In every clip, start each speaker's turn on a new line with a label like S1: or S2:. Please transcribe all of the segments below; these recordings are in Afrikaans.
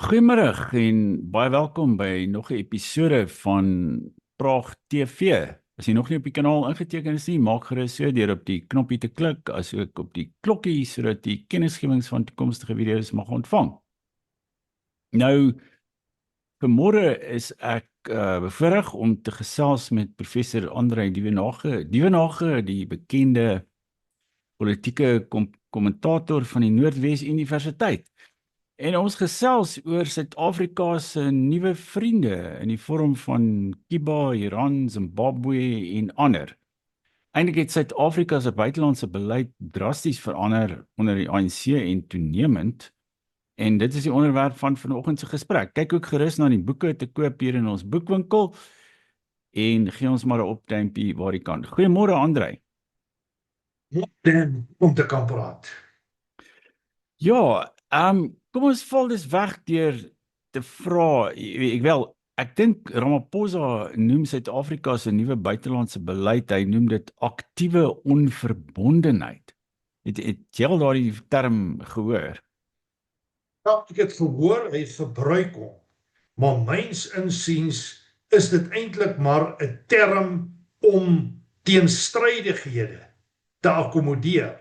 S1: Goeiemôre en baie welkom by nog 'n episode van Praag TV. As jy nog nie op die kanaal ingeteken is nie, maak gerus so deur op die knoppie te klik, asook op die klokkie sodat jy kennisgewings van toekomstige video's mag ontvang. Nou, vanmôre is ek bevoorreg om te gesels met professor André Dievenage, die bekende politieke kommentator van die Noordwes Universiteit. En ons gesels oor Suid-Afrika se nuwe vriende in die vorm van Cuba, Iran, Zimbabwe en ander. Eintlik het Suid-Afrika se buitelandse beleid drasties verander onder die ANC en toenemend. En dit is die onderwerp van vanoggend se gesprek. Kyk ook gerus na die boeke te koop hier in ons boekwinkel en gee ons maar 'n opduimpie waar jy kan. Goeiemôre André.
S2: Dan om te kan praat.
S1: Ja, kom ons val dus weg deur te vra, ek dink Ramaphosa noem Suid-Afrika se nuwe buitelandse beleid, hy noem dit aktiewe onverbondenheid. Het jy al daardie term gehoor?
S2: Ja, ek het gehoor, hy gebruik hom, maar myns insiens is dit eintlik maar 'n term om teenstrydighede te akkommodeer.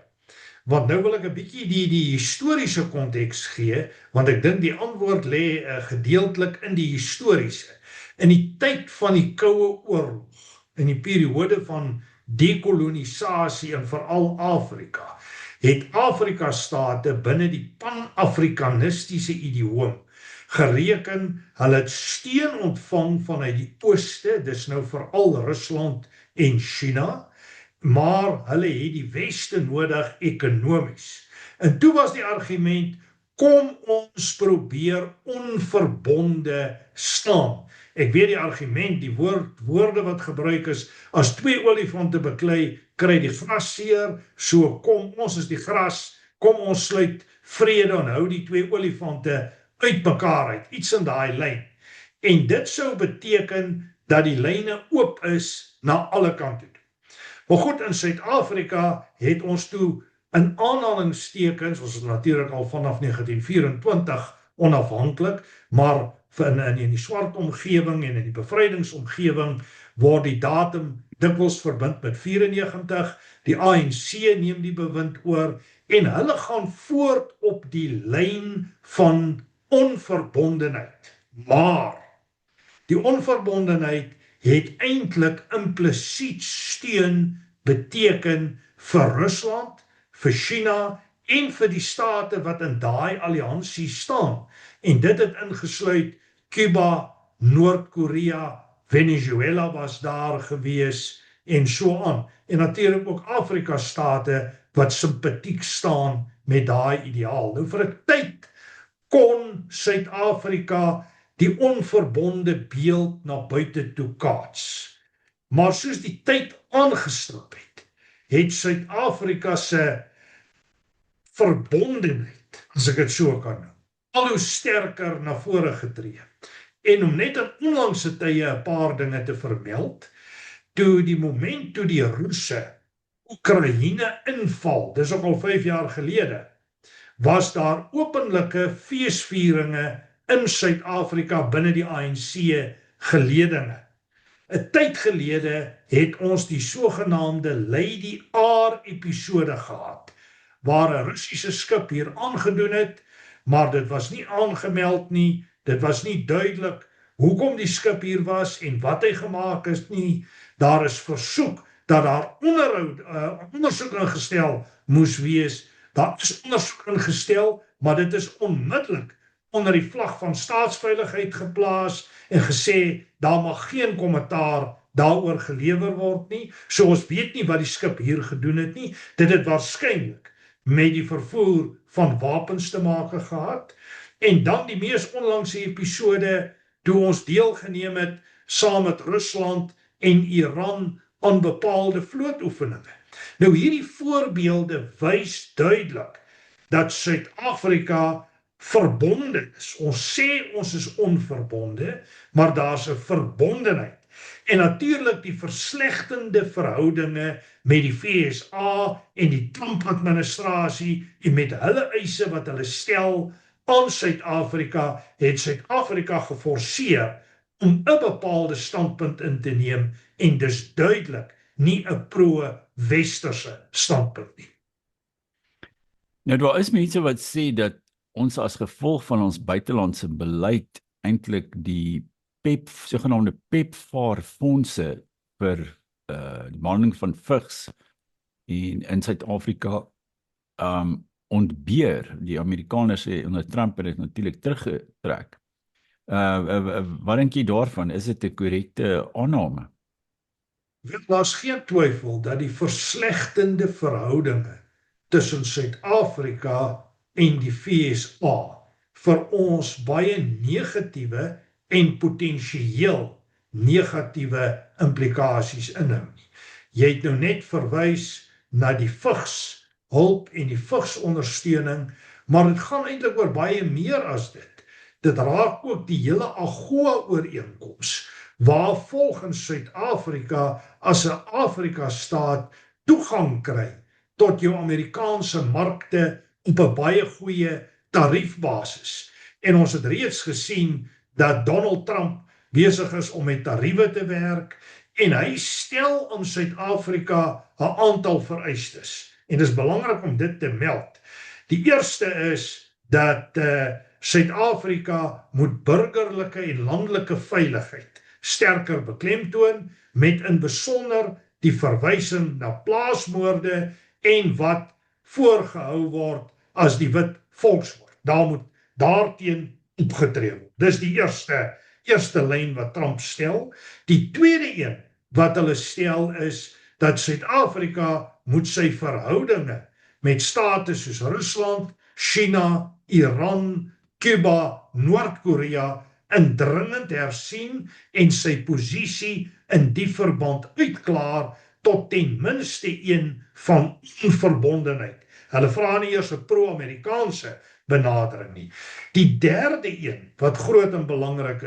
S2: Want nou wil ek 'n bietjie die historiese konteks gee, want ek dink die antwoord lê gedeeltelik in die historiese. In die tyd van die Koue Oorlog, in die periode van dekolonisasie en veral Afrika, het Afrika-state binne die pan-afrikanistiese idioom gereken, hulle het steun ontvang vanuit die ooste, dis nou veral Rusland en China, maar hulle het die weste nodig ekonomies. En toe was die argument, kom ons probeer onverbonde staan. Ek weet die argument, die woorde wat gebruik is, as twee olifante beklei, kry die gras seer, so kom ons is die gras, kom ons sluit vrede en hou die twee olifante uit mekaar uit, iets in daai lyn. En dit sou beteken dat die lyne oop is na alle kante. Maar goed, in Suid-Afrika het ons toe in aanhalingstekens, ons is natuurlik al vanaf 1924 onafhanklik, maar in die swart omgewing en in die bevrydingsomgewing word die datum dikwels verbind met 94, die ANC neem die bewind oor en hulle gaan voort op die lyn van onverbondenheid. Maar die onverbondenheid het eintlik implisiet steun beteken vir Rusland, vir China en vir die state wat in daai alliansie staan. En dit het ingesluit Cuba, Noord-Korea, Venezuela was daar gewees en so aan. En natuurlik ook Afrika-state wat simpatiek staan met daai ideaal. Nou vir 'n tyd kon Suid-Afrika die onverbonde beeld na buite toe kaats. Maar soos die tyd aangestap het Suid-Afrika se verbondenheid, as ek dit so kan noem, al hoe sterker na vore getree. En om net in onlangse tye 'n paar dinge te vermeld, toe die Russe Oekraïne inval, dis ook al 5 jaar gelede, was daar openlike feesvieringe in Suid-Afrika binne die ANC geledinge. 'n Tyd gelede het ons die sogenaamde Lady R episode gehad, waar 'n Russiese skip hier aangedoen het, maar dit was nie aangemeld nie, dit was nie duidelik hoekom die skip hier was en wat hy gemaak is nie. Daar is versoek dat daar ondersoek ingestel moes wees. Daar is ondersoek ingestel, maar dit is onmiddellik onder die vlag van staatsveiligheid geplaas en gesê, daar mag geen kommentaar daaroor gelewer word nie, so ons weet nie wat die skip hier gedoen het nie. Dit het waarskynlik met die vervoer van wapens te maak gehad, en dan die mees onlangse episode, toe ons deelgeneem het, saam met Rusland en Iran aan bepaalde vlootoefeninge. Nou hierdie voorbeelde wys duidelik dat Suid-Afrika verbonde is. Ons sê ons is onverbonde, maar daar's 'n verbondenheid. En natuurlik die verslegtende verhoudinge met die VSA en die Trump-administrasie en met hulle eise wat hulle stel aan Suid-Afrika, het Suid-Afrika geforseer om 'n bepaalde standpunt in te neem en dis duidelik nie 'n pro-westerse standpunt nie.
S1: Nou daar is mense wat sê dat ons as gevolg van ons buitelandse beleid eintlik die sogenaamde PEPFAR-fondse vir die behandeling van vigs in Suid-Afrika ontbeer. Die Amerikaners sê onder Trump het dit natuurlik teruggetrek. Wat dink jy daarvan? Is dit 'n korrekte aanname?
S2: Daar's geen twyfel dat die verslegtende verhoudinge tussen Suid-Afrika en die VSA vir ons baie negatiewe en potensieel negatiewe implikasies inhou. Jy het nou net verwys na die vigshulp en die vigsondersteuning, maar dit gaan eintlik oor baie meer as dit. Dit raak ook die hele AGOA-ooreenkoms, waar volgens Suid-Afrika as 'n Afrika-staat toegang kry tot jou Amerikaanse markte op 'n baie goeie tariefbasis. En ons het reeds gesien dat Donald Trump besig is om met tariewe te werk en hy stel aan Suid-Afrika 'n aantal vereistes. En dit is belangrik om dit te meld. Die eerste is dat Suid-Afrika moet burgerlike en landelike veiligheid sterker beklemtoon, met in besonder die verwysing na plaasmoorde en wat voorgehou word as die wit volksmoord. Daar moet daarteen opgetree word. Dis die eerste lyn wat Trump stel. Die tweede een wat hulle stel is dat Suid-Afrika moet sy verhoudinge met state soos Rusland, China, Iran, Cuba, Noord-Korea indringend hersien en sy posisie in die verband uitklaar tot ten minste een van onverbondenheid. Hulle vra nie eers 'n pro-Amerikaanse benadering nie. Die derde een wat groot en belangrik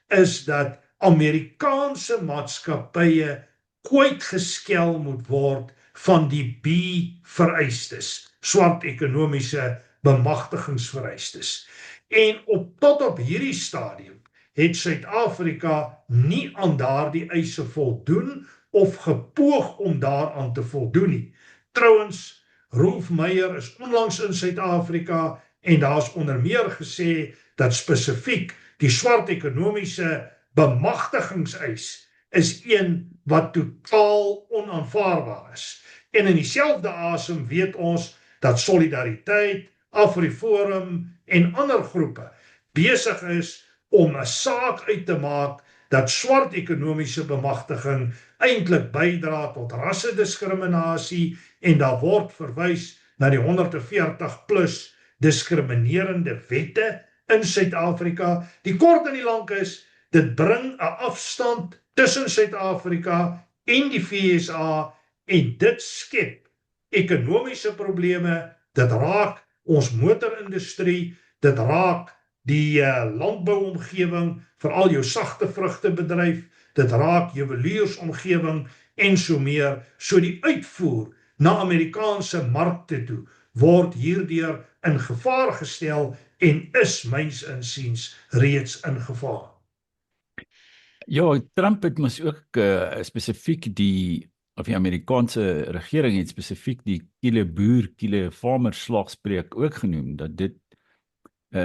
S2: is dat Amerikaanse maatskappye kwytgeskel moet word van die B-vereistes, swart ekonomiese bemagtigingsvereistes. En tot op hierdie stadium het Suid-Afrika nie aan daardie eise voldoen of gepoog om daaraan te voldoen nie. Trouwens, Rolf Meyer is onlangs in Suid-Afrika en daar's onder meer gesê dat spesifiek die swart ekonomiese bemagtigingseis is een wat totaal onaanvaarbaar is. En in dieselfde asem weet ons dat Solidariteit, AfriForum en ander groepe besig is om 'n saak uit te maak dat swart ekonomiese bemagtiging eintlik bydra tot rassediskriminasie en daar word verwys na die 140 plus diskriminerende wette in Suid-Afrika. Die kort en die lank is, dit bring 'n afstand tussen Suid-Afrika en die VSA en dit skep ekonomiese probleme, dit raak ons motorindustrie, dit raak die landbouomgewing, veral jou sagte vrugtebedryf, dit raak juweliersomgewing en so meer. So die uitvoer na Amerikaanse markte toe word hierdeur in gevaar gestel en is myns insiens reeds in gevaar.
S1: Ja, Trump het mos ook spesifiek die Amerikaanse regering het spesifiek die kiele farmer slagspreuk ook genoem, dat dit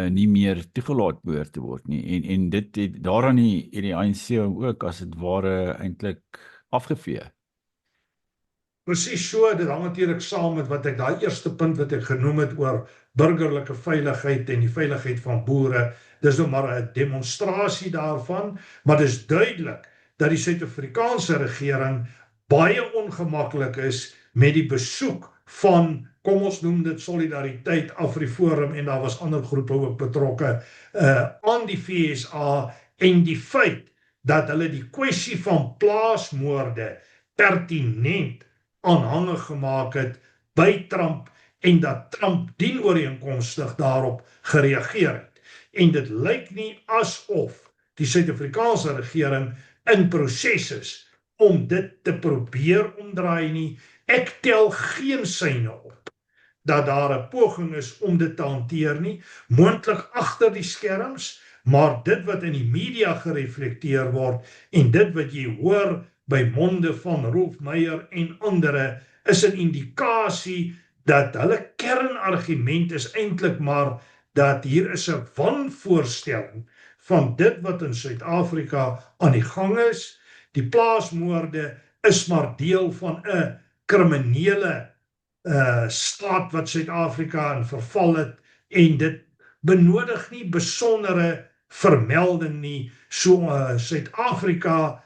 S1: nie meer toegelaat behoort te word nie. En dit het daaraan die ANC ook as dit ware eintlik afgevee.
S2: Presies so, dit hang natuurlik saam met wat ek daai eerste punt wat ek genoem het oor burgerlike veiligheid en die veiligheid van boere. Dis nou maar 'n demonstrasie daarvan, maar dis duidelik dat die Suid-Afrikaanse regering baie ongemaklik is met die besoek van, kom ons noem dit Solidariteit, AfriForum en daar was ander groepe ook betrokke aan die VSA en die feit dat hulle die kwessie van plaasmoorde pertinent aanhangig gemaak het by Trump en dat Trump dienooreenkomstig daarop gereageer het. En dit lyk nie asof die Suid-Afrikaanse regering in proses is om dit te probeer omdraai nie. Ek tel geen syne op dat daar 'n poging is om dit te hanteer nie, moontlik agter die skerms, maar dit wat in die media gereflekteer word en dit wat jy hoor by monde van Rolf Meyer en ander is 'n indikasie dat hulle kernargument is eintlik maar dat hier is 'n wanvoorstelling van dit wat in Suid-Afrika aan die gang is. Die plaasmoorde is maar deel van 'n kriminele staat wat Suid-Afrika in verval het en dit benodig nie besondere vermelding nie. So Suid-Afrika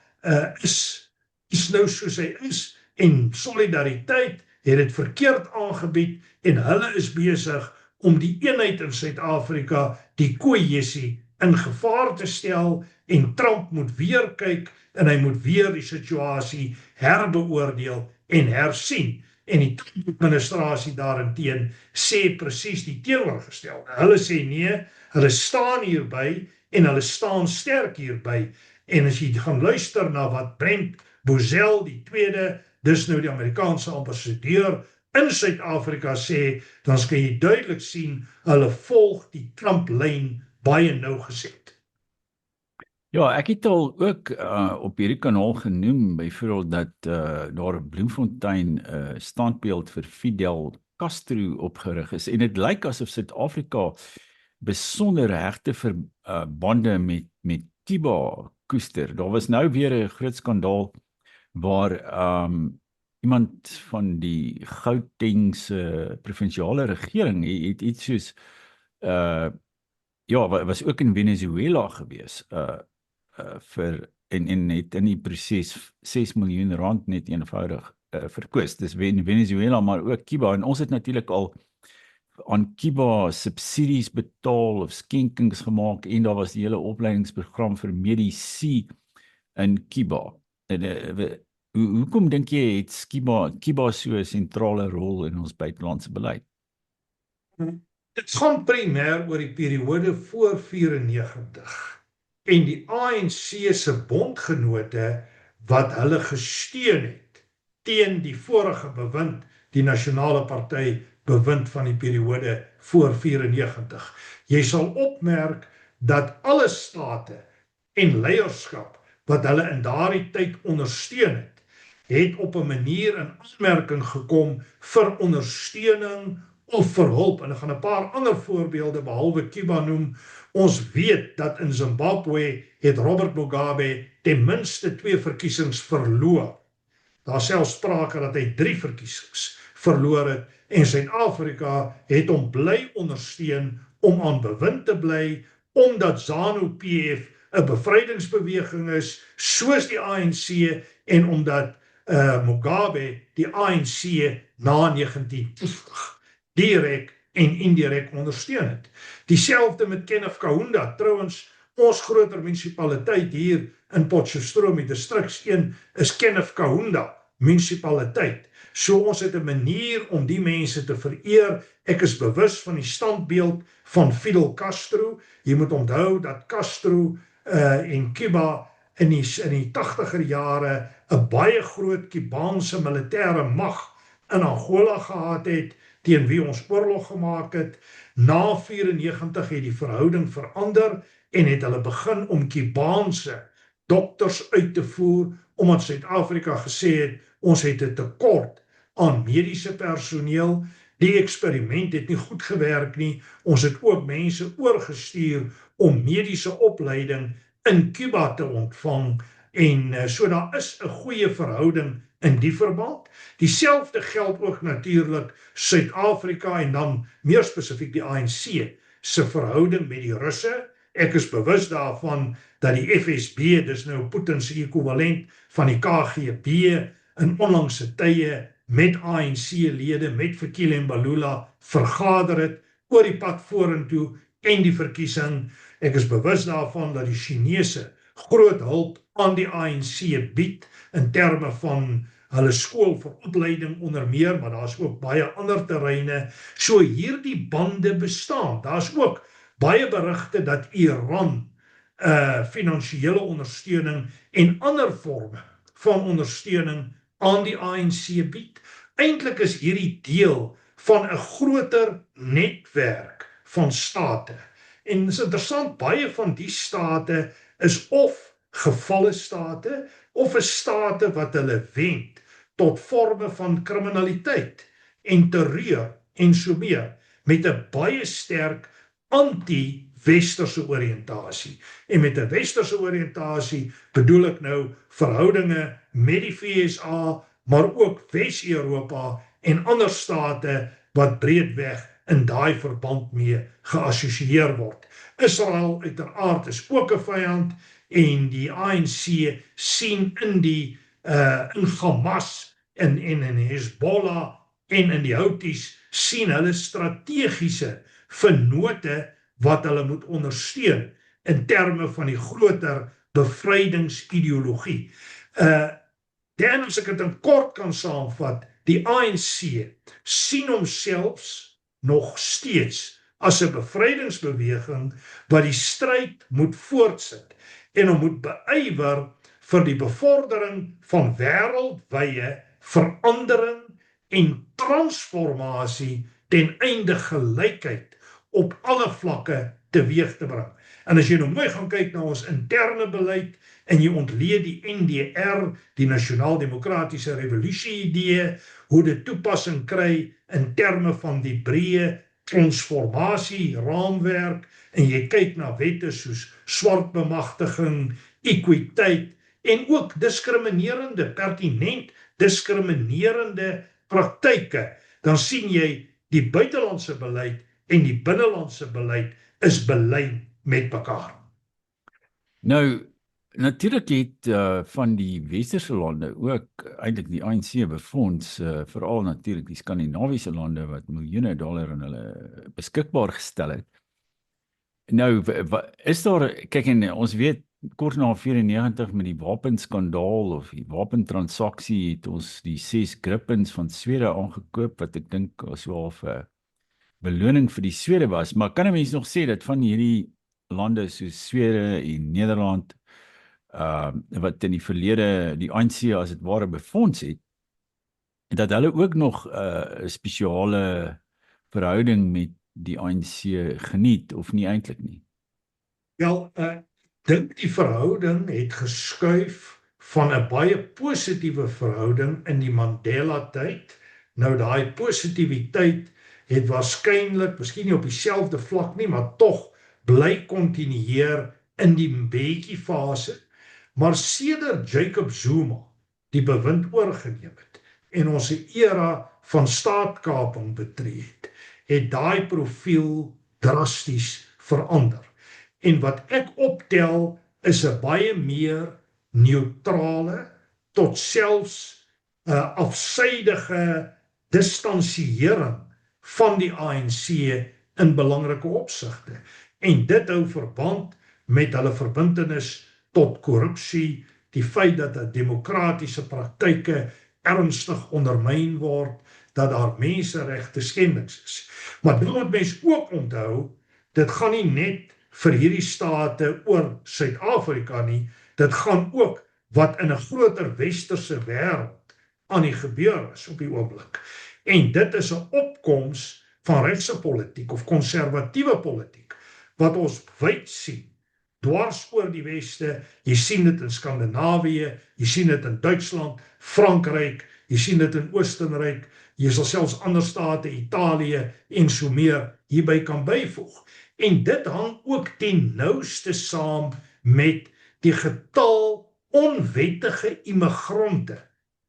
S2: is nou soos hy is en solidariteit het dit verkeerd aangebied en hulle is besig om die eenheid in Suid-Afrika, die kohesie, in gevaar te stel en Trump moet weer kyk en hy moet weer die situasie herbeoordeel en hersien. En die administrasie daarenteen sê presies die teenoorgestelde. Hulle sê nee, hulle staan hierby en hulle staan sterk hierby. En as jy gaan luister na wat Brent Bozell, die tweede, dis nou die Amerikaanse ambassadeur in Suid-Afrika sê, dan kan jy duidelik sien, hulle volg die Trump-lyn baie nauwgezet.
S1: Ja, ek het al ook op hierdie kanaal genoem, byvoorbeeld dat daar in Bloemfontein standbeeld vir Fidel Castro opgerig is, en dit lyk asof Suid-Afrika besonder hegte verbande met Cuba koester. Daar was nou weer 'n groot skandaal waar iemand van die Gautengse provinsiale regering het iets soos was ook in Venezuela gewees en het in die proses 6 miljoen rand net eenvoudig verkwis. Dis Venezuela, maar ook Cuba, en ons het natuurlik al aan Cuba subsidies betaal of skenkings gemaak, en daar was die hele opleidingsprogram vir medici in Cuba. En hoekom dink jy het Cuba so 'n sentrale rol in ons buitelandse beleid?
S2: Dit gaan primêr oor die periode voor 94 en die ANC se bondgenote wat hulle gesteun het teen die vorige bewind, die Nasionale Party bewind van die periode voor 94. Jy sal opmerk dat alle state en leierskap wat hulle in daardie tyd ondersteun het op 'n manier in aanmerking gekom vir ondersteuning of vir hulp. En ek gaan 'n paar ander voorbeelde behalwe Cuba noem. Ons weet dat in Zimbabwe het Robert Mugabe ten minste 2 verkiesings verloor. Daar selfs sprake dat hy 3 verkiesings verloor het, en Suid-Afrika het hom bly ondersteun om aan bewind te bly, omdat ZANU-PF 'n bevrydingsbeweging is, soos die ANC, en omdat Mugabe die ANC na 1980 direk en indirek ondersteun het. Dieselfde met Kenneth Kaunda, trouwens, ons groter munisipaliteit hier in Potchefstroom, die distriks 1, is Kenneth Kaunda munisipaliteit. So ons het 'n manier om die mense te vereer. Ek is bewus van die standbeeld van Fidel Castro. Jy moet onthou dat Castro en Cuba in die 80er jare 'n baie groot Cubaanse militêre mag in Angola gehad het, teen wie ons oorlog gemaak het. Na 94 het die verhouding verander en het hulle begin om Cubaanse dokters uit te voer, omdat Suid-Afrika gesê het, ons het 'n tekort aan mediese personeel. Die eksperiment het nie goed gewerk nie. Ons het ook mense oorgestuur om mediese opleiding in Cuba te ontvang, en so daar is 'n goeie verhouding in die verband. Dieselfde geld ook natuurlik Suid-Afrika en dan meer spesifiek die ANC se verhouding met die Russe. Ek is bewus daarvan dat die FSB, dis nou Putin se ekwivalent van die KGB, in onlangse tye met ANC-lede, met Fikile Mbalula vergader het oor die pad vorentoe en die verkiesing. Ek is bewus daarvan dat die Chinese groot hulp aan die ANC bied in terme van hulle skool vir opleiding onder meer, maar daar's ook baie ander terreine. So hierdie bande bestaan. Daar's ook baie berigte dat Iran finansiële ondersteuning en ander vorme van ondersteuning aan die ANC bied. Eintlik is hierdie deel van 'n groter netwerk van state. En is interessant, baie van die state is of gevalle state of is state wat hulle wend tot forme van kriminaliteit en terreur en so meer, met 'n baie sterk anti-westerse oriëntasie. En met 'n westerse oriëntasie bedoel ek nou verhoudinge met die VSA, maar ook Wes-Europa en ander state wat breedweg in daai verband mee geassosieer word. Israel uiteraard is ook 'n vyand en die ANC sien in Hamas en in Hezbollah en in die Houthis sien hulle strategiese vennote wat hulle moet ondersteun in terme van die groter bevrydingsideologie. Dan as ek dit in kort kan saamvat, die ANC sien homself nog steeds as 'n bevrydingsbeweging wat die stryd moet voortsit en hom moet beywer vir die bevordering van wêreldwye verandering en transformasie ten einde gelykheid op alle vlakke teweeg te bring. En as jy nou mooi gaan kyk na ons interne beleid en jy ontleed die NDR, die Nasionaal-Demokratiese Revolusie idee, hoe dit toepassing kry in terme van die breë transformasie raamwerk en jy kyk na wette soos swart bemagtiging, ekwiteit en ook pertinent diskriminerende praktyke, dan sien jy die buitelandse beleid en die binnelandse beleid is belyn met mekaar.
S1: Nou, natuurlik het van die westerse lande ook eintlik die ANC befonds, veral natuurlik die Skandinawiese lande wat miljoene dollar aan hulle beskikbaar gestel het. Nou, is daar, kyk en ons weet, kort na 94 met die wapenskandaal of die wapentransaksie het ons die 6 Gripens van Swede aangekoop, wat ek dink as wel 'n beloning vir die Swede was, maar kan 'n mens nog sê dat van hierdie lande soos Swede en Nederland, wat in die verlede die ANC as dit ware befonds het, dat hulle ook nog 'n spesiale verhouding met die ANC geniet, of nie eintlik nie?
S2: Wel, dink die verhouding het geskuif van 'n baie positiewe verhouding in die Mandela-tyd. Nou daai positiwiteit het waarskynlik, miskien nie op dieselfde vlak nie, maar tog bly kontinueer in die Mbeki-fase. Maar sedert Jacob Zuma die bewind oorgeneem het en ons 'n era van staatkaping betree het daai profiel drasties verander. En wat ek optel is 'n baie meer neutrale tot selfs afsydige distansiering van die ANC in belangrike opsigte. En dit hou verband met hulle verbintenis tot korrupsie, die feit dat demokratiese praktyke ernstig ondermyn word, dat daar menseregte skendings is. Maar dan moet mens ook onthou, dit gaan nie net vir hierdie state oor Suid-Afrika nie, dit gaan ook wat in 'n groter westerse wêreld aan die gebeur is op die oomblik. En dit is 'n opkoms van regse politiek of konservatiewe politiek, wat ons wyd sien, dwars oor die weste. Jy sien dit in Skandinawië, jy sien dit in Duitsland, Frankryk, jy sien dit in Oostenryk, jy sal selfs ander state, Italië en so meer hierby kan byvoeg. En dit hang ook ten nouste saam met die getal onwettige immigrante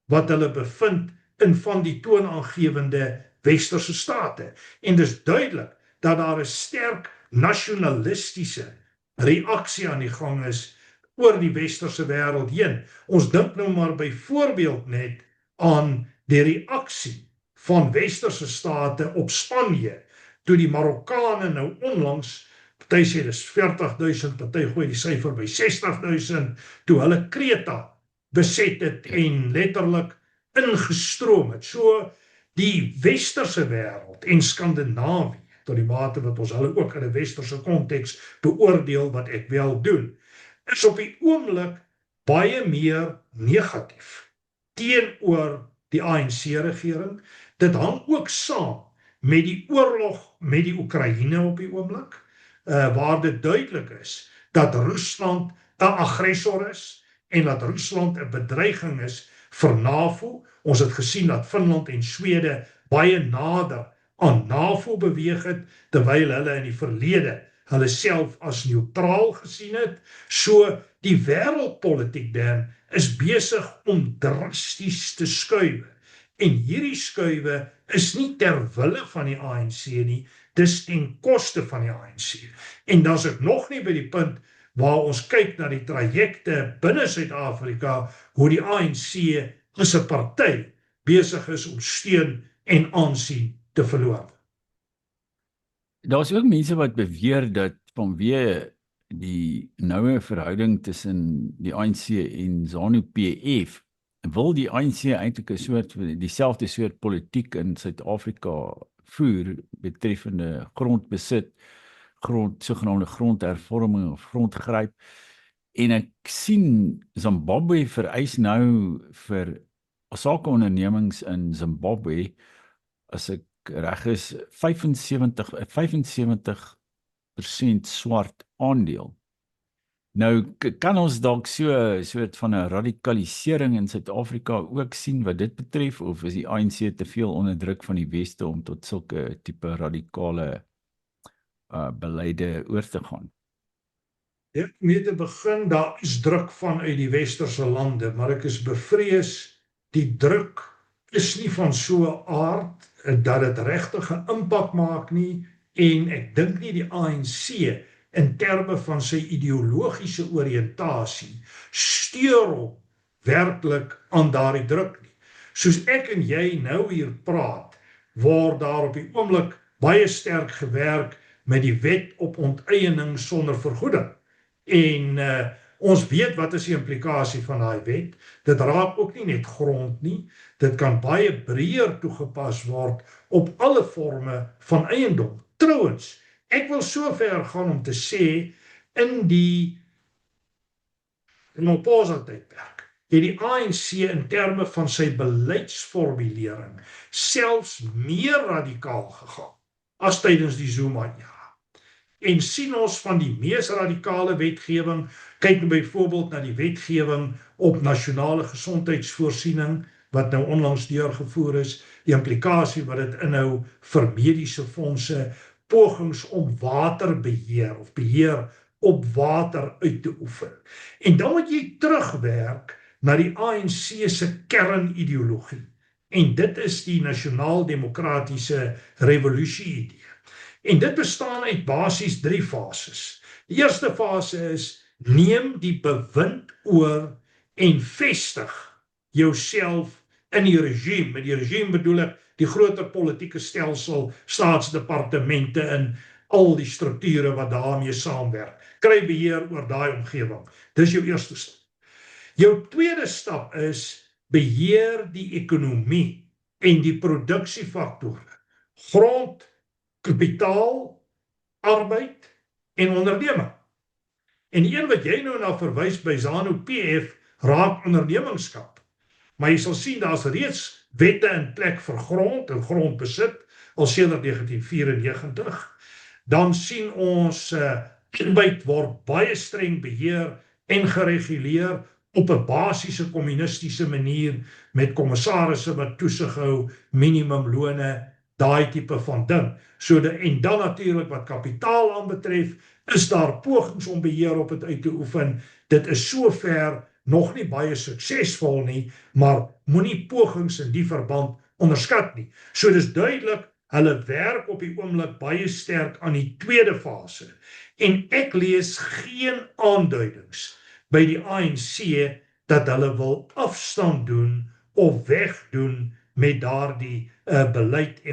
S2: wat hulle bevind in van die toonaangewende westerse state. En dis duidelik dat daar 'n sterk nasionalistiese reaksie aan die gang is oor die westerse wêreld heen. Ons dink nou maar byvoorbeeld net aan die reaksie van westerse state op Spanje, toe die Marokkane nou onlangs, party sê dis 40.000, party gooi die syfer by 60.000, toe hulle Kreta beset het en letterlik ingestroom het. So die westerse wêreld en Skandinawië, tot die mate wat ons hulle ook in 'n westerse konteks beoordeel, wat ek wel doen, is op die oomblik baie meer negatief teenoor die ANC-regering. Dit hang ook saam met die oorlog met die Oekraïne op die oomblik, waar dit duidelik is dat Rusland 'n aggressor is en dat Rusland 'n bedreiging is vir NAVO. Ons het gesien dat Finland en Swede baie nader aan NAVO beweeg het, terwyl hulle in die verlede hulle self as neutraal gesien het. So die wêreldpolitiek dan is besig om drasties te skuif. En hierdie skuwe is nie ter wille van die ANC nie, dis ten koste van die ANC. En dan is ek nog nie by die punt waar ons kyk na die trajekte binne Suid-Afrika, hoe die ANC as 'n party besig is om steun en aansien te verloor.
S1: Daar's ook mense wat beweer dat vanweë die noue verhouding tussen die ANC en ZANU-PF wil die ANC eintlik 'n soort dieselfde soort politiek in Suid-Afrika voer betreffende grondbesit, sogenaamde grondhervorming of grondgryp. En ek sien Zimbabwe vereis nou vir sakeondernemings in Zimbabwe, as ek reg is, 75% swart aandeel. Nou kan ons dalk so 'n soort van 'n radikalisering in Suid-Afrika ook sien wat dit betref, of is die ANC te veel onder druk van die Weste om tot sulke tipe radikale beleide oor te gaan?
S2: Ja, mee te begin, daar is druk vanuit die westerse lande, maar ek is bevrees die druk is nie van so 'n aard dat dit regtig 'n impak maak nie, en ek dink nie die ANC in terme van sy ideologiese oriëntasie steur hom werklik aan daardie druk nie. Soos ek en jy nou hier praat, word daar op die oomblik baie sterk gewerk met die wet op onteiening sonder vergoeding. En ons weet wat is die implikasie van daai wet. Dit raak ook nie net grond nie, dit kan baie breër toegepas word op alle forme van eiendom. Trouwens, ek wil so ver gaan om te sê, in die Maposa-tydperk het die ANC in terme van sy beleidsformulering selfs meer radikaal gegaan as tydens die Zuma-era. En sien ons van die mees radikale wetgewing, kyk nou byvoorbeeld na die wetgewing op nasionale gesondheidsvoorsiening, wat nou onlangs deurgevoer is, die implikasie wat dit inhou vir mediese fondse, pogings om waterbeheer of beheer op water uit te oefen. En dan moet jy terugwerk na die ANC se kernideologie. En dit is die nasionaal-demokratiese revolusie-idee. En dit bestaan uit basies 3 fases. Die eerste fase is, neem die bewind oor en vestig jouself in die regime. Met die regime bedoel ek die groter politieke stelsel, staatsdepartemente en al die strukture wat daarmee saamwerk. Kry beheer oor daai omgewing. Dis jou eerste stap. Jou tweede stap is, beheer die ekonomie en die produksiefaktore. Grond, kapitaal, arbeid en onderneming. En die een wat jy nou na verwys by ZANU-PF raak ondernemingskap. Maar jy sal sien, daar is reeds wette in plek vir grond en grondbesit, al sedert 1994. Dan sien ons arbeid word baie streng beheer en gereguleer op 'n basiese kommunistiese manier, met kommissarisse wat toesig hou, minimumlone, daai tipe van ding. En dan natuurlik wat kapitaal aanbetref, is daar pogings om beheer op dit uit te oefen. Dit is sover nog nie baie suksesvol nie, maar moenie pogings in die verband onderskat nie. So dis duidelik, hulle werk op die oomblik baie sterk aan die tweede fase. En ek lees geen aanduidings by die ANC dat hulle wil afstand doen of wegdoen met daardie beleid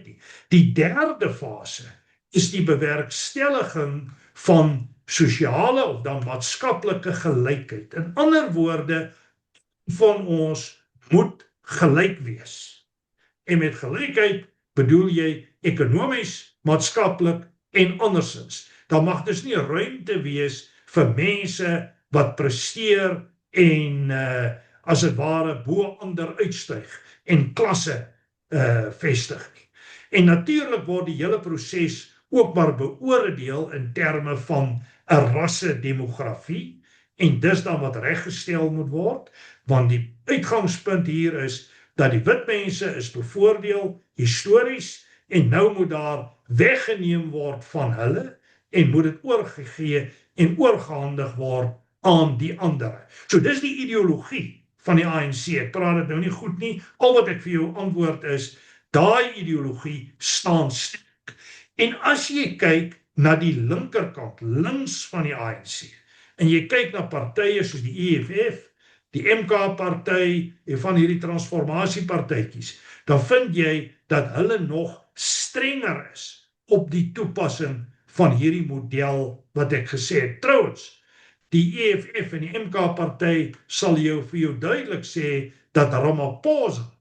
S2: nie. Die derde fase is die bewerkstelliging van sosiale of dan maatskaplike gelykheid. In ander woorde, van ons moet gelyk wees. En met gelykheid bedoel jy ekonomies, maatskaplik en andersins. Daar mag dus nie ruimte wees vir mense wat presteer en as dit ware bo ander uitstyg en klasse vestig nie. En natuurlik word die hele proses ook maar beoordeel in terme van 'n rassedemografie, en dis dan wat reggestel moet word, want die uitgangspunt hier is dat die wit mense is bevoordeel histories, en nou moet daar weggeneem word van hulle, en moet dit oorgegee en oorgehandig word aan die ander. So dis die ideologie van die ANC. Ek praat dit nou nie goed nie. Al wat ek vir jou antwoord is, daai ideologie staan sterk. En as jy kyk na die linkerkant, links van die ANC, en jy kyk na partye soos die EFF, die MK-party en van hierdie transformasiepartytjies, dan vind jy dat hulle nog strenger is op die toepassing van hierdie model wat ek gesê het. Trouwens, die EFF en die MK-party sal vir jou duidelik sê dat Ramaphosa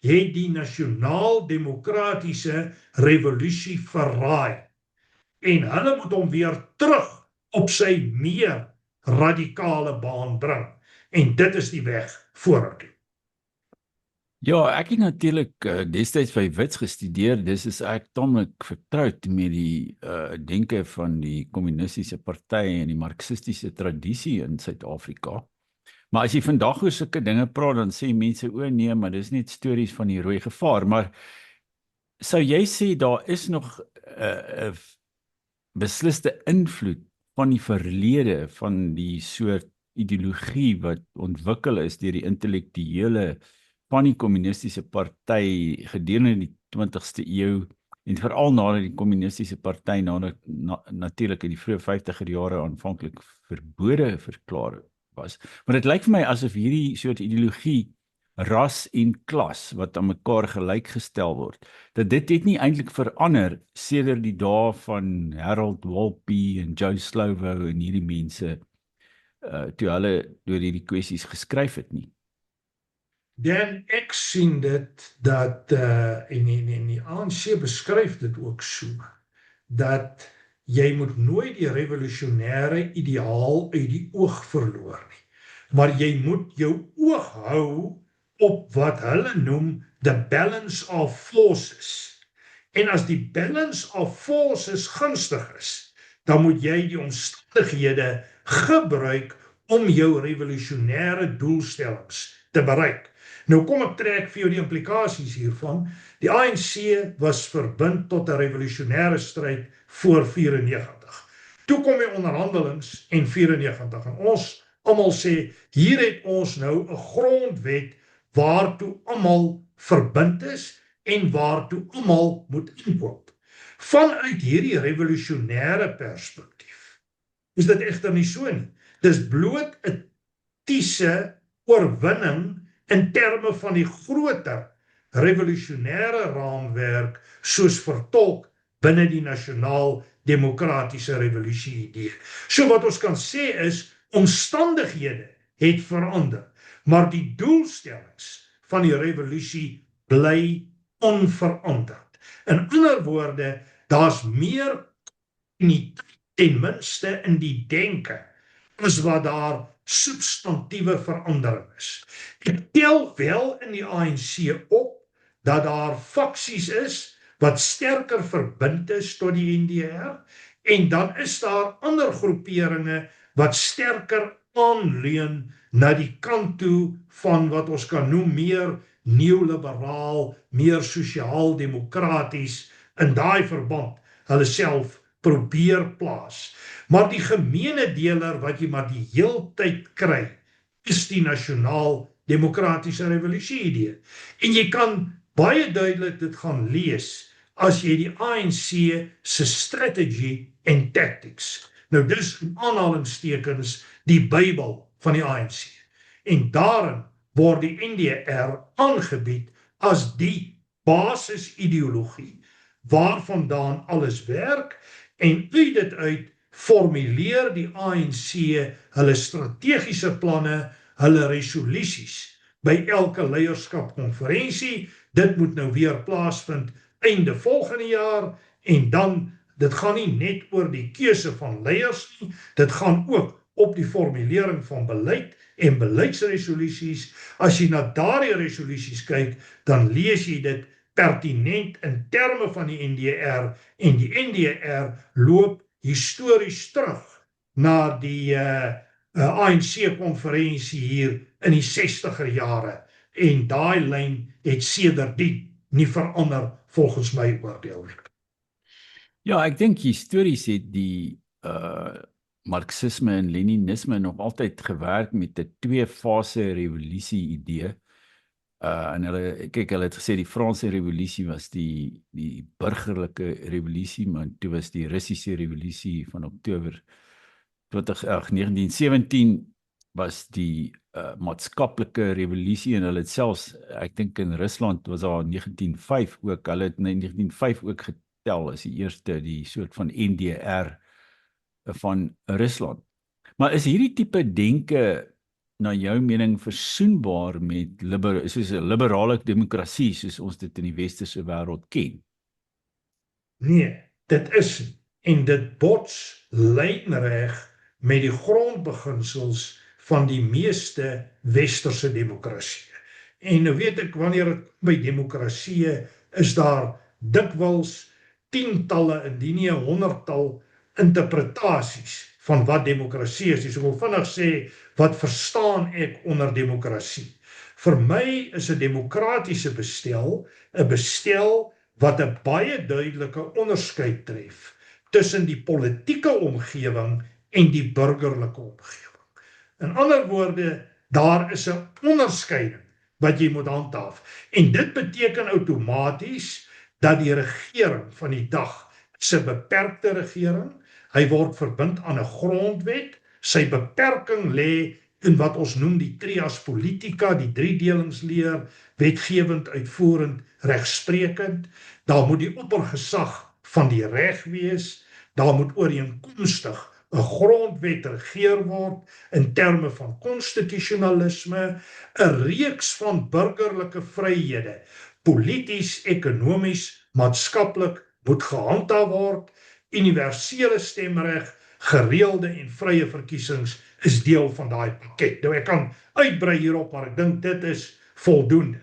S2: het die nasionaal-demokratiese revolusie verraai, en hulle moet hom weer terug op sy meer radikale baan bring, en dit is die weg vorentoe.
S1: Ja, ek het natuurlik destyds by Wits gestudeer, dis is ek tamelik vertroud met die denke van die kommunistiese party en die marxistiese tradisie in Suid-Afrika. Maar as jy vandag oor sulke dinge praat, dan sê mense, o nee, maar dis net stories van die rooi gevaar, maar sou jy sê daar is nog 'n besliste invloed van die verlede, van die soort ideologie wat ontwikkel is deur die intellektuele van die kommunistiese party gedurende die 20ste eeu, en veral nadat die kommunistiese party natuurlik in die vroeë 50er jare aanvanklik verbode verklaar was. Maar dit lyk vir my asof hierdie soort ideologie, ras en klas, wat aan mekaar gelyk gestel word, dat dit het nie eintlik verander sedert die dae van Harold Walpy en Joe Slovo en hierdie mense, toe hulle oor hierdie kwessies geskryf het nie.
S2: Dan ek sien dit dat, en die ANC beskryf dit ook so, dat jy moet nooit die revolusionêre ideaal uit die oog verloor nie, maar jy moet jou oog hou op wat hulle noem the balance of forces. En as die balance of forces gunstig is, dan moet jy die omstandighede gebruik om jou revolusionêre doelstellings te bereik. Nou kom ek trek vir jou die implikasies hiervan. Die ANC was verbind tot 'n revolusionêre stryd voor 94. Toe kom die onderhandelings en 94, en ons almal sê, hier het ons nou 'n grondwet waartoe almal verbind is en waartoe almal moet inkoop. Vanuit hierdie revolusionêre perspektief is dit egter nie so nie. Dis bloot 'n tiese oorwinning in terme van die groter revolusionêre raamwerk soos vertolk binne die nasionaal-demokratiese revolusie idee. So wat ons kan sê is, omstandighede het verander, maar die doelstellings van die revolusie bly onveranderd. In ander woorde, daar's meer ten minste in die denke as wat daar substantiëre verandering is. Ek tel wel in die ANC op dat daar faksies is wat sterker verbind is tot die NDR, en dan is daar ander groeperinge wat sterker aanleun na die kant toe van wat ons kan noem meer neoliberaal, meer sosiaal-demokraties, in daai verband hulle self probeer plaas. Maar die gemeene deler wat jy maar die heeltyd kry, is die nasionaal-demokratiese revolusie idee. En jy kan baie duidelik dit gaan lees as jy die ANC se strategy en tactics. Nou dis in aanhalingstekens die Bybel van die ANC. En daarin word die NDR aangebied as die basisideologie waarvandaan alles werk, en uit dit uit formuleer die ANC hulle strategiese planne, hulle resolusies by elke leierskapkonferensie. Dit moet nou weer plaasvind einde volgende jaar, en dan, dit gaan nie net oor die keuse van leiers nie, dit gaan ook op die formulering van beleid en beleidsresolusies. As jy na daardie resolusies kyk, dan lees jy dit pertinent in terme van die NDR, en die NDR loop histories terug na die ANC-konferensie hier in die 60er jare, en daai lyn het sedertdien nie verander volgens my oordeel.
S1: Ja, ek dink histories het die Marxisme en Leninisme nog altyd gewerk met 'n twee-fase revolusie idee. En hulle het gesê die Franse revolusie was die burgerlike revolusie, maar toe was die Russiese revolusie van Oktober 1917 was die maatskaplike revolusie, en hulle het selfs, ek dink in Rusland was daar 1905 ook, hulle het in 1905 ook getel as die soort van NDR van Rusland. Maar is hierdie tipe denke na jou mening versoenbaar met soos 'n liberale demokrasie soos ons dit in die westerse wêreld ken?
S2: Nee, dit is nie. En dit bots lynreg met die grondbeginsels van die meeste westerse demokrasie. En nou weet ek, wanneer dit by demokrasie is daar dikwels tientalle, indien nie 'n 100-tal interpretasies van wat demokrasie is. Dus ek wil vinnig sê, wat verstaan ek onder demokrasie? Vir my is 'n demokratiese bestel 'n bestel wat 'n baie duidelike onderskeid tref tussen die politieke omgewing en die burgerlike omgewing. In ander woorde, daar is 'n onderskeiding wat jy moet handhaaf. En dit beteken outomaties dat die regering van die dag is 'n beperkte regering. Hy word verbind aan 'n grondwet. Sy beperking lê in wat ons noem die trias politica, die driedelingsleer, wetgewend, uitvoerend, regsprekend. Daar moet die oppergesag van die reg wees. Daar moet ooreenkomstig 'n grondwet regeer word in terme van konstitusionalisme, 'n reeks van burgerlike vryhede, polities, ekonomies, maatskaplik moet gehandhaaf word. Universele stemreg, gereelde en vrye verkiesings is deel van daai pakket. Nou ek kan uitbrei hierop, maar ek dink dit is voldoende.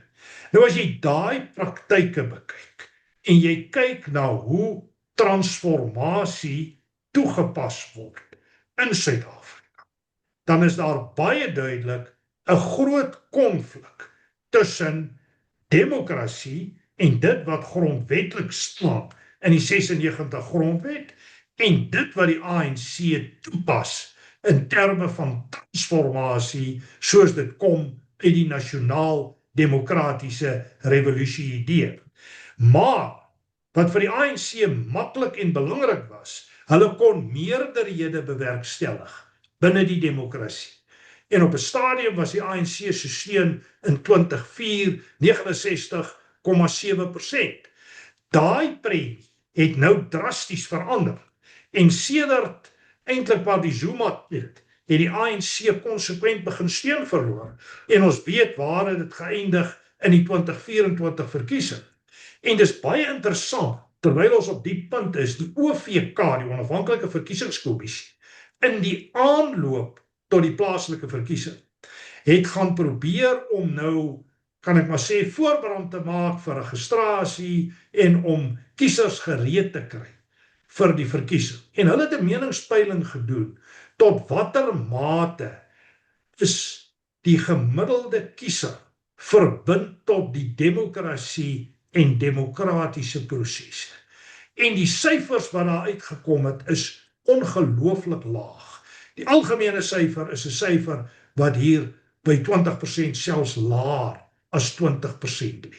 S2: Nou as jy daai praktyke bekyk en jy kyk na hoe transformasie toegepas word in Suid-Afrika, dan is daar baie duidelik 'n groot konflik tussen demokrasie en dit wat grondwetlik staan in die 96 grondwet en dit wat die ANC toepas in terme van transformasie soos dit kom uit die nasionaal-demokratiese revolusie idee. Maar wat vir die ANC maklik en belangrik was, hulle kon meerderhede bewerkstellig binne die demokrasie. En op 'n stadium was die ANC se steun in 2004 69,7%. Daai prent het nou drasties verander. En sedert eintlik waar die Zuma het die ANC konsekwent begin steun verloor. En ons weet waar het dit geëindig in die 2024 verkiesing. En dis baie interessant, terwyl ons op die punt is, die OVK, die onafhanklike verkiesingskommissie, in die aanloop tot die plaaslike verkiesing, het gaan probeer om nou, kan ek maar sê, voorberand te maak vir registrasie en om kiesers gereed te kry vir die verkiesing. En hulle het 'n meningspeiling gedoen, tot watter mate is die gemiddelde kiezer verbind tot die demokrasie en demokratiese prosesse. En die syfers wat daar uitgekom het, is ongelooflik laag. Die algemene syfer is 'n syfer wat hier by 20% selfs laer as 20% lê.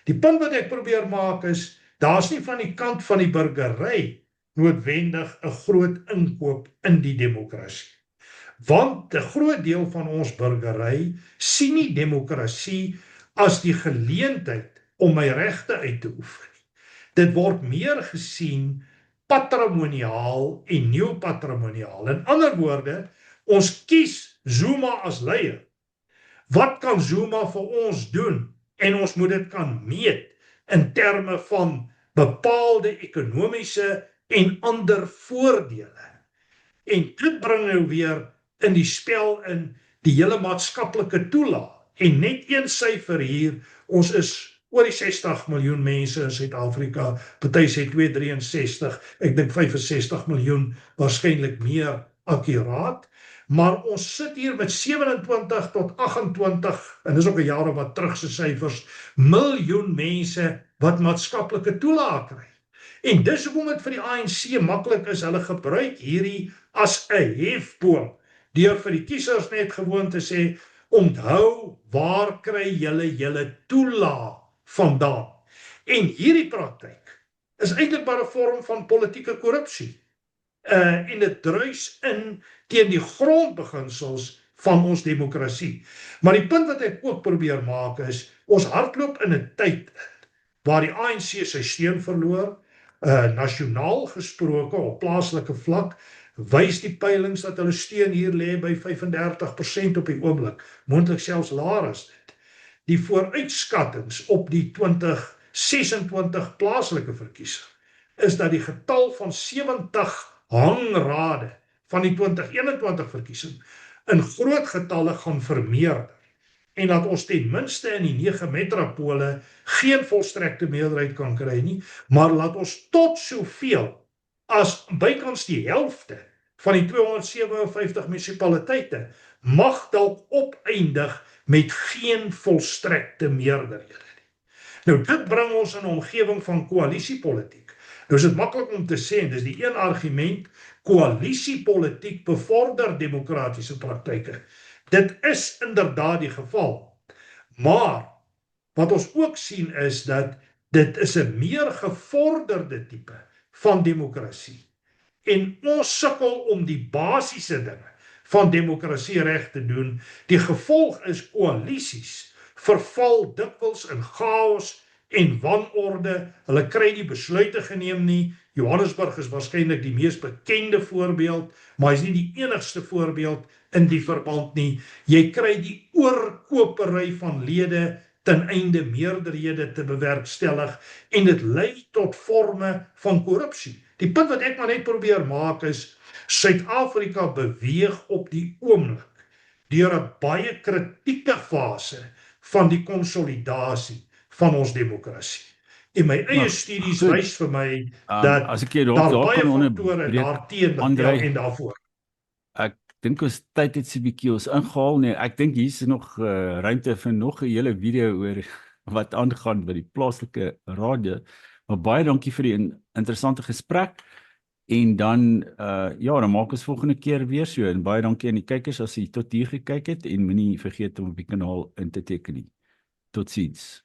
S2: Die punt wat ek probeer maak is, daar's nie van die kant van die burgery noodwendig 'n groot inkoop in die demokrasie. Want 'n groot deel van ons burgery sien nie demokrasie as die geleentheid om my regte uit te oefen. Dit word meer gesien patrimoniaal en neopatrimoniaal. In ander woorde, ons kies Zuma as leier. Wat kan Zuma vir ons doen? En ons moet dit kan meet in terme van bepaalde ekonomiese en ander voordele. En dit bring nou weer in die spel in die hele maatskaplike toelaag. En net een syfer hier, ons is oor die 60 miljoen mense in Suid-Afrika, party sê 263, ek dink 65 miljoen, waarskynlik meer akkuraat, maar ons sit hier met 27 tot 28, en dis ook 'n jaar of wat terug se syfers, miljoen mense wat maatskaplike toelaag kry. En dis hoekom dit vir die ANC maklik is, hulle gebruik hierdie as 'n hefboom, deur vir die kiesers net gewoon te sê, onthou, waar kry julle toelaag vandaan? En hierdie praktyk is eintlik maar 'n vorm van politieke korrupsie. En dit druis in teen die grondbeginsels van ons demokrasie. Maar die punt wat ek ook probeer maak is, ons hardloop in 'n tyd waar die ANC sy steun verloor, nasionaal gesproke op plaaslike vlak, wys die peilings dat hulle steun hier lê by 35% op die oomblik, moontlik selfs laer as dit. Die vooruitskattings op die 2026 plaaslike verkiesing is dat die getal van 70 hangrade van die 2021 verkiesing in groot getalle gaan vermeerder, en dat ons ten minste in die 9 metropole geen volstrekte meerderheid kan kry nie, maar laat ons tot soveel as bykans die helfte van die 257 munisipaliteite mag dalk opeindig met geen volstrekte meerderhede nie. Nou dit bring ons in 'n omgewing van koalisiepolitiek. Nou is dit maklik om te sê, en dis die een argument, koalisiepolitiek bevorder demokratiese praktyke. Dit is inderdaad die geval. Maar wat ons ook sien is dat dit is 'n meer gevorderde tipe van demokrasie. En ons sukkel om die basiese dinge van demokrasie reg te doen. Die gevolg is koalisies verval dikwels in chaos en wanorde. Hulle kry nie besluite geneem nie. Johannesburg is waarskynlik die mees bekende voorbeeld, maar is nie die enigste voorbeeld in die verband nie. Jy kry die oorkopery van lede ten einde meerderhede te bewerkstellig, en dit lei tot vorme van korrupsie. Die punt wat ek maar net probeer maak is, Suid-Afrika beweeg op die oomblik deur 'n baie kritieke fase van die konsolidasie van ons demokrasie. En my eie studies wys vir my dat
S1: as ek jy
S2: daar
S1: daar
S2: baie
S1: kan
S2: faktore daarteen en daarvoor.
S1: Ek dink ons tyd het so 'n bietjie ons ingehaal nie. Ek dink hier is nog ruimte vir nog 'n hele video oor wat aangaan by die plaaslike radio. Maar baie dankie vir die interessante gesprek. En dan dan maak ons volgende keer weer so. En baie dankie aan die kykers as jy tot hier gekyk het, en moenie vergeet om op die kanaal in te teken nie. Totsiens.